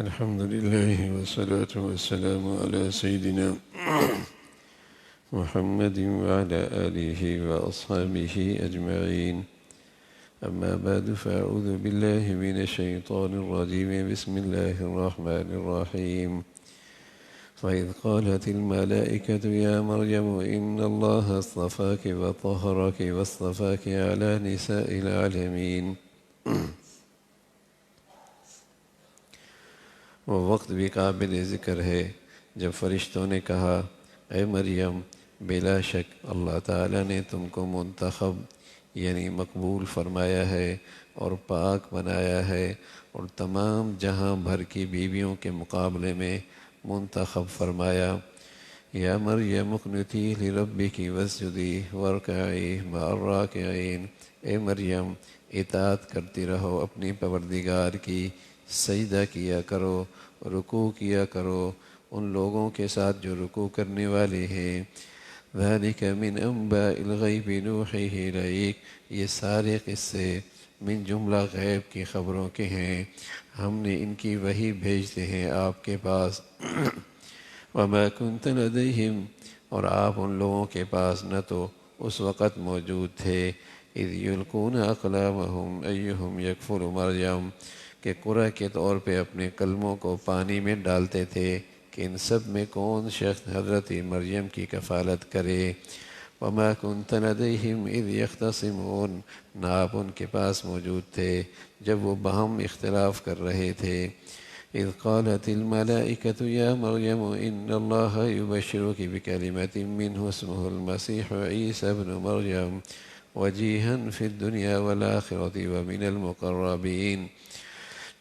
الحمد لله والصلاة والسلام على سيدنا محمد وعلى آله وأصحابه أجمعين. أما بعد فأعوذ بالله من الشيطان الرجيم. بسم الله الرحمن الرحيم. وإذ قالت الملائكة يا مريم إن الله اصطفاك وطهرك واصطفاك على نساء العالمين. وہ وقت بھی قابل ذکر ہے جب فرشتوں نے کہا اے مریم بلا شک اللہ تعالیٰ نے تم کو منتخب یعنی مقبول فرمایا ہے اور پاک بنایا ہے اور تمام جہاں بھر کی بیویوں کے مقابلے میں منتخب فرمایا. یا مریم اقنتی لربک واسجدی وارکعی مع الراکعین. اے مریم اطاعت کرتی رہو اپنی پروردگار کی، سجدہ کیا کرو، رکوع کیا کرو ان لوگوں کے ساتھ جو رکوع کرنے والے ہیں. ذالک من انباء الغیب نوحیہ الیک. یہ سارے قصے من جملہ غیب کی خبروں کے ہیں، ہم نے ان کی وحی بھیجتے ہیں آپ کے پاس. وما کنت لدیہم. اور آپ ان لوگوں کے پاس نہ تو اس وقت موجود تھے اذ یلقون اقلامہم ایہم یکفل مریم، کہ قرعہ کے طور پہ اپنے قلموں کو پانی میں ڈالتے تھے کہ ان سب میں کون شخص حضرت مریم کی کفالت کرے. وما کنت لدیہم اذ یختصمون. نہ آپ ان کے پاس موجود تھے جب وہ باہم اختلاف کر رہے تھے. اذ قالت الملائکۃ یا مریم ان اللہ یبشرک بکلمۃ منہ اسمہ المسیح عیسی ابن مریم وجیہا فی الدنیا والآخرۃ ومن المقربین.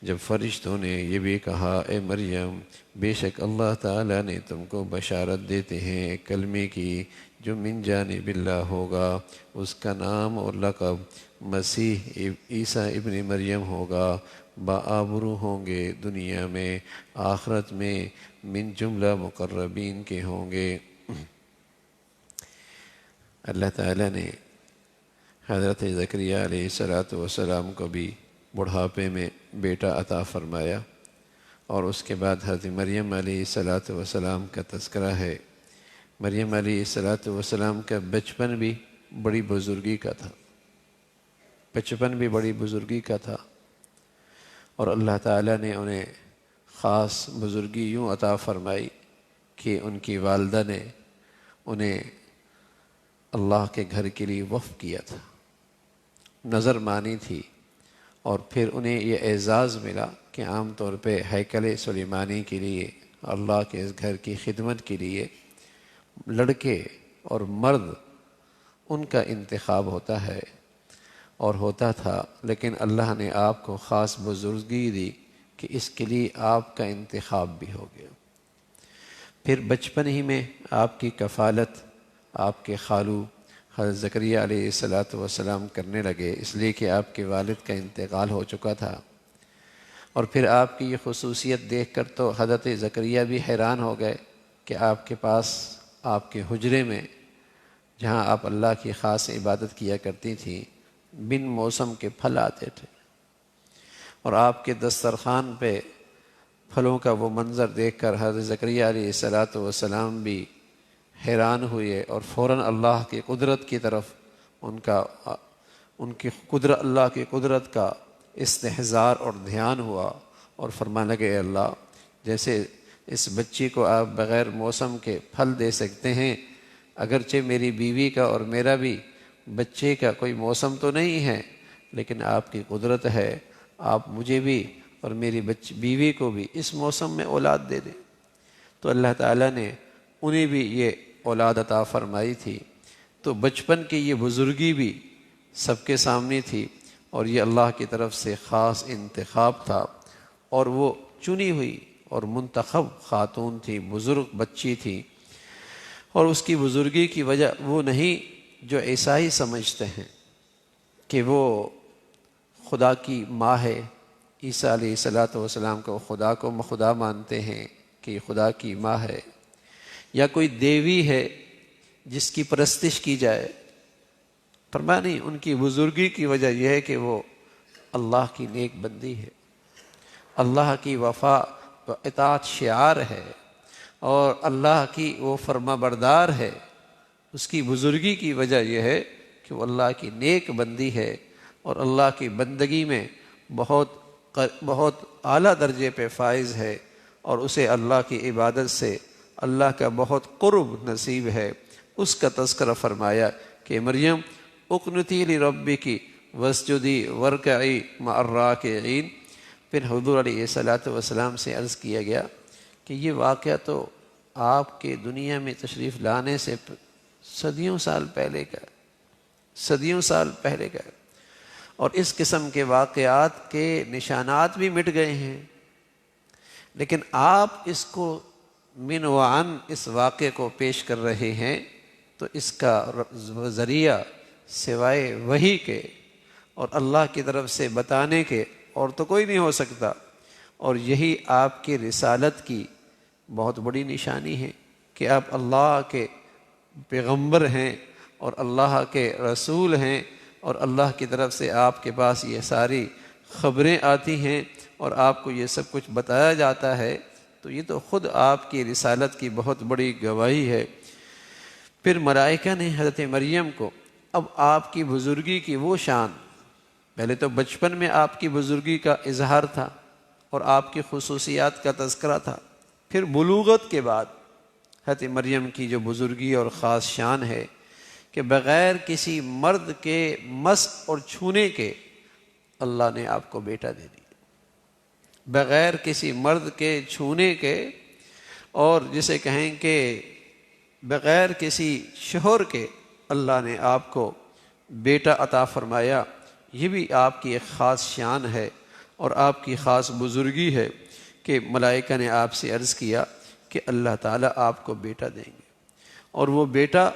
جب فرشتوں نے یہ بھی کہا اے مریم بے شک اللہ تعالیٰ نے تم کو بشارت دیتے ہیں ایک کلمے کی جو من جانب اللہ ہوگا، اس کا نام اور لقب مسیح عیسیٰ ابن مریم ہوگا، بآبرو ہوں گے دنیا میں، آخرت میں من جملہ مقربین کے ہوں گے. اللہ تعالیٰ نے حضرت زکریہ علیہ السلام کو بھی بڑھاپے میں بیٹا عطا فرمایا، اور اس کے بعد حضرت مریم علیہ السلام کا تذکرہ ہے. مریم علیہ السلام کا بچپن بھی بڑی بزرگی کا تھا، اور اللہ تعالیٰ نے انہیں خاص بزرگی یوں عطا فرمائی کہ ان کی والدہ نے انہیں اللہ کے گھر کے لیے وقف کیا تھا، نظر مانی تھی، اور پھر انہیں یہ اعزاز ملا کہ عام طور پہ ہیکل سلیمانی کے لیے اللہ کے اس گھر کی خدمت کے لیے لڑکے اور مرد ان کا انتخاب ہوتا ہے اور ہوتا تھا، لیکن اللہ نے آپ کو خاص بزرگی دی کہ اس کے لیے آپ کا انتخاب بھی ہو گیا. پھر بچپن ہی میں آپ کی کفالت آپ کے خالو حضرت زکریا علیہ السلام کرنے لگے، اس لیے کہ آپ کے والد کا انتقال ہو چکا تھا. اور پھر آپ کی یہ خصوصیت دیکھ کر تو حضرت زکریا بھی حیران ہو گئے کہ آپ کے پاس آپ کے حجرے میں جہاں آپ اللہ کی خاص عبادت کیا کرتی تھیں بن موسم کے پھل آتے تھے، اور آپ کے دسترخوان پہ پھلوں کا وہ منظر دیکھ کر حضرت زکریا علیہ السلام بھی حیران ہوئے، اور فوراً اللہ کی قدرت کی طرف اللہ کی قدرت کا استحضار اور دھیان ہوا، اور فرمانے لگے اے اللہ جیسے اس بچی کو آپ بغیر موسم کے پھل دے سکتے ہیں، اگرچہ میری بیوی کا اور میرا بھی بچے کا کوئی موسم تو نہیں ہے، لیکن آپ کی قدرت ہے، آپ مجھے بھی اور میری بیوی کو بھی اس موسم میں اولاد دے دیں. تو اللہ تعالیٰ نے انہیں بھی یہ اولاد عطا فرمائی تھی. تو بچپن کی یہ بزرگی بھی سب کے سامنے تھی، اور یہ اللہ کی طرف سے خاص انتخاب تھا، اور وہ چنی ہوئی اور منتخب خاتون تھی، بزرگ بچی تھی. اور اس کی بزرگی کی وجہ وہ نہیں جو عیسائی سمجھتے ہیں کہ وہ خدا کی ماں ہے. عیسیٰ علیہ السلام کو خدا مانتے ہیں کہ یہ خدا کی ماں ہے، یا کوئی دیوی ہے جس کی پرستش کی جائے. فرمانی ان کی بزرگی کی وجہ یہ ہے کہ وہ اللہ کی نیک بندی ہے، اللہ کی وفا اطاعت شعار ہے اور اللہ کی وہ فرما بردار ہے، اس کی بزرگی کی وجہ یہ ہے کہ وہ اللہ کی نیک بندی ہے اور اللہ کی بندگی میں بہت اعلیٰ درجے پہ فائز ہے، اور اسے اللہ کی عبادت سے اللہ کا بہت قرب نصیب ہے۔ اس کا تذکرہ فرمایا کہ مریم اقنتی لربکی واسجدی وارکعی مع الراکعین۔ پھر حضور علیہ السلام سے عرض کیا گیا کہ یہ واقعہ تو آپ کے دنیا میں تشریف لانے سے صدیوں سال پہلے کا ہے، اور اس قسم کے واقعات کے نشانات بھی مٹ گئے ہیں، لیکن آپ اس کو من وعن اس واقعے کو پیش کر رہے ہیں، تو اس کا ذریعہ سوائے وحی کے اور اللہ کی طرف سے بتانے کے اور تو کوئی نہیں ہو سکتا، اور یہی آپ کی رسالت کی بہت بڑی نشانی ہے کہ آپ اللہ کے پیغمبر ہیں اور اللہ کے رسول ہیں، اور اللہ کی طرف سے آپ کے پاس یہ ساری خبریں آتی ہیں اور آپ کو یہ سب کچھ بتایا جاتا ہے، تو یہ تو خود آپ کی رسالت کی بہت بڑی گواہی ہے۔ پھر ملائکہ نے حضرت مریم کو اب آپ کی بزرگی کی وہ شان، پہلے تو بچپن میں آپ کی بزرگی کا اظہار تھا اور آپ کی خصوصیات کا تذکرہ تھا، پھر بلوغت کے بعد حضرت مریم کی جو بزرگی اور خاص شان ہے کہ بغیر کسی مرد کے مس اور چھونے کے اللہ نے آپ کو بیٹا دے دیا، بغیر کسی مرد کے چھونے کے، اور جسے کہیں کہ بغیر کسی شوہر کے اللہ نے آپ کو بیٹا عطا فرمایا۔ یہ بھی آپ کی ایک خاص شان ہے اور آپ کی خاص بزرگی ہے کہ ملائکہ نے آپ سے عرض کیا کہ اللہ تعالیٰ آپ کو بیٹا دیں گے، اور وہ بیٹا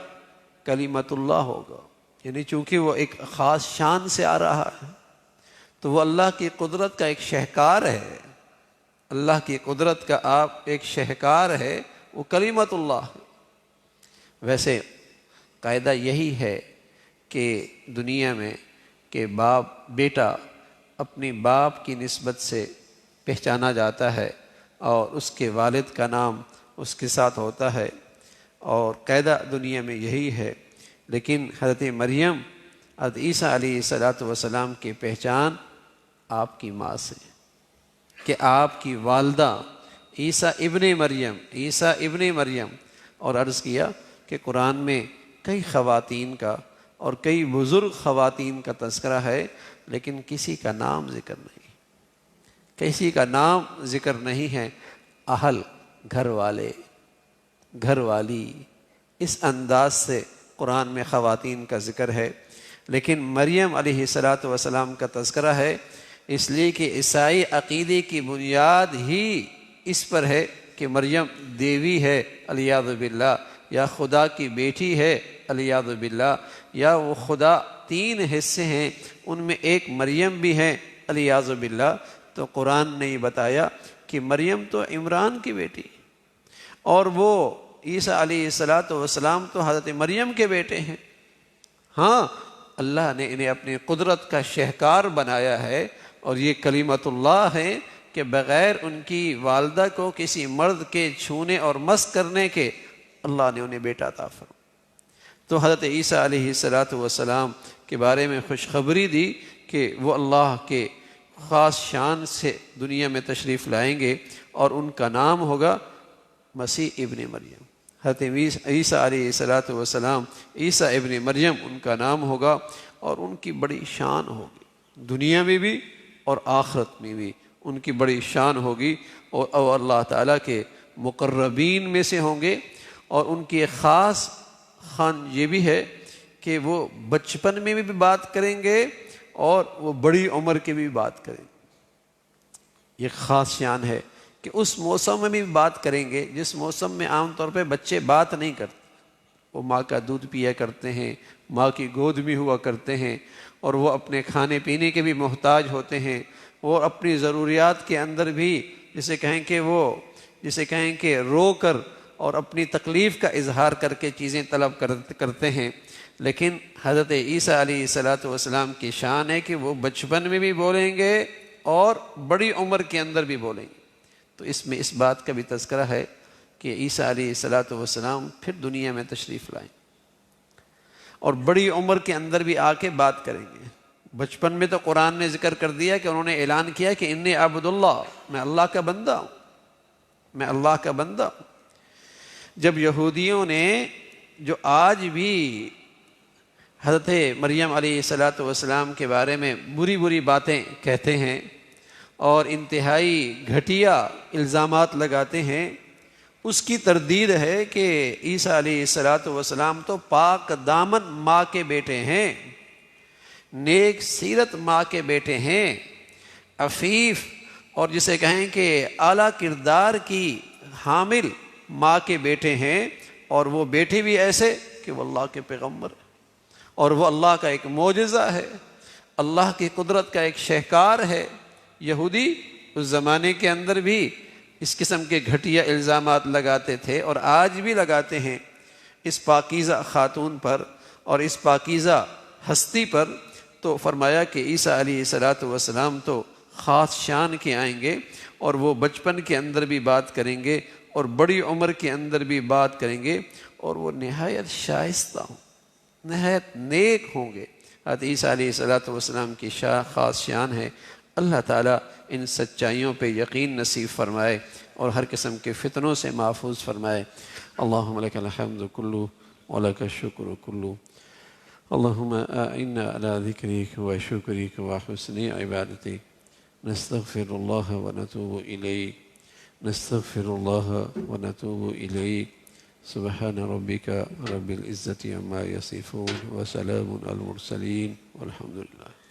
کلمت اللہ ہوگا، یعنی چونکہ وہ ایک خاص شان سے آ رہا ہے تو وہ اللہ کی قدرت کا ایک شہکار ہے، اللہ کی قدرت کا آپ ایک شہکار ہے، وہ کلمت اللہ ہے۔ ویسے قاعدہ یہی ہے کہ دنیا میں کہ بیٹا اپنی باپ کی نسبت سے پہچانا جاتا ہے اور اس کے والد کا نام اس کے ساتھ ہوتا ہے، اور قاعدہ دنیا میں یہی ہے، لیکن حضرت مریم حضرت عیسیٰ علیہ السلام کی پہچان آپ کی ماں سے، کہ آپ کی والدہ عیسیٰ ابن مریم، اور عرض کیا کہ قرآن میں کئی خواتین کا اور کئی بزرگ خواتین کا تذکرہ ہے، لیکن کسی کا نام ذکر نہیں ہے۔ اہل، گھر والی، اس انداز سے قرآن میں خواتین کا ذکر ہے، لیکن مریم علیہ السلام کا تذکرہ ہے، اس لیے کہ عیسائی عقیدے کی بنیاد ہی اس پر ہے کہ مریم دیوی ہے علیاذ باللہ، یا خدا کی بیٹی ہے علیاذ باللہ، یا وہ خدا 3 حصے ہیں ان میں ایک مریم بھی ہے علیاذ باللہ۔ تو قرآن نے یہ بتایا کہ مریم تو عمران کی بیٹی، اور وہ عیسیٰ علیہ السلام تو حضرت مریم کے بیٹے ہیں۔ ہاں، اللہ نے انہیں اپنی قدرت کا شہکار بنایا ہے، اور یہ کلمت اللہ ہے کہ بغیر ان کی والدہ کو کسی مرد کے چھونے اور مس کرنے کے اللہ نے انہیں بیٹا عطا فرمایا۔ تو حضرت عیسیٰ علیہ السلام کے بارے میں خوشخبری دی کہ وہ اللہ کے خاص شان سے دنیا میں تشریف لائیں گے، اور ان کا نام ہوگا مسیح ابن مریم۔ حضرت عیسیٰ علیہ السلام، عیسیٰ ابن مریم ان کا نام ہوگا، اور ان کی بڑی شان ہوگی، دنیا میں بھی اور آخرت میں بھی ان کی بڑی شان ہوگی، اور اللہ تعالیٰ کے مقربین میں سے ہوں گے۔ اور ان کی ایک خاص خان یہ بھی ہے کہ وہ بچپن میں بھی بات کریں گے اور وہ بڑی عمر کے بھی بات کریں گے۔ یہ خاص شان ہے کہ اس موسم میں بھی بات کریں گے جس موسم میں عام طور پہ بچے بات نہیں کرتے، وہ ماں کا دودھ پیا کرتے ہیں، ماں کی گود میں ہوا کرتے ہیں، اور وہ اپنے کھانے پینے کے بھی محتاج ہوتے ہیں، وہ اپنی ضروریات کے اندر بھی جسے کہیں کہ رو کر اور اپنی تکلیف کا اظہار کر کے چیزیں طلب کرتے ہیں۔ لیکن حضرت عیسیٰ علیہ السلام کی شان ہے کہ وہ بچپن میں بھی بولیں گے اور بڑی عمر کے اندر بھی بولیں گے۔ تو اس میں اس بات کا بھی تذکرہ ہے کہ عیسیٰ علیہ السلام پھر دنیا میں تشریف لائیں اور بڑی عمر کے اندر بھی آ کے بات کریں گے۔ بچپن میں تو قرآن نے ذکر کر دیا کہ انہوں نے اعلان کیا کہ انی عبد اللہ، میں اللہ کا بندہ ہوں، میں اللہ کا بندہ ہوں۔ جب یہودیوں نے جو آج بھی حضرت مریم علیہ السلام کے بارے میں بری بری باتیں کہتے ہیں اور انتہائی گھٹیا الزامات لگاتے ہیں، اس کی تردید ہے کہ عیسیٰ علیہ السلام تو پاک دامن ماں کے بیٹے ہیں، نیک سیرت ماں کے بیٹے ہیں، عفیف اور جسے کہیں کہ اعلیٰ کردار کی حامل ماں کے بیٹے ہیں، اور وہ بیٹے بھی ایسے کہ وہ اللہ کے پیغمبر ہیں اور وہ اللہ کا ایک معجزہ ہے، اللہ کی قدرت کا ایک شہکار ہے۔ یہودی اس زمانے کے اندر بھی اس قسم کے گھٹیا الزامات لگاتے تھے اور آج بھی لگاتے ہیں اس پاکیزہ خاتون پر اور اس پاکیزہ ہستی پر۔ تو فرمایا کہ عیسیٰ علیہ السلام تو خاص شان کے آئیں گے اور وہ بچپن کے اندر بھی بات کریں گے اور بڑی عمر کے اندر بھی بات کریں گے، اور وہ نہایت شائستہ ہوں، نہایت نیک ہوں گے۔ حضرت عیسیٰ علیہ السلام کی خاص شان ہے۔ اللہ تعالیٰ ان سچائیوں پہ یقین نصیب فرمائے اور ہر قسم کے فتنوں سے محفوظ فرمائے۔ اللہم لک الحمد کلو ولک الشکر کلو، اللہم اعنا علی ذکرک و شکرک و حسن عبادتک، نستغفر اللہ و نتوب الیک، نستغفر اللہ و نتوب الیک، سبحان ربک رب العزة عما یصفون وسلام علی المرسلین والحمد للہ۔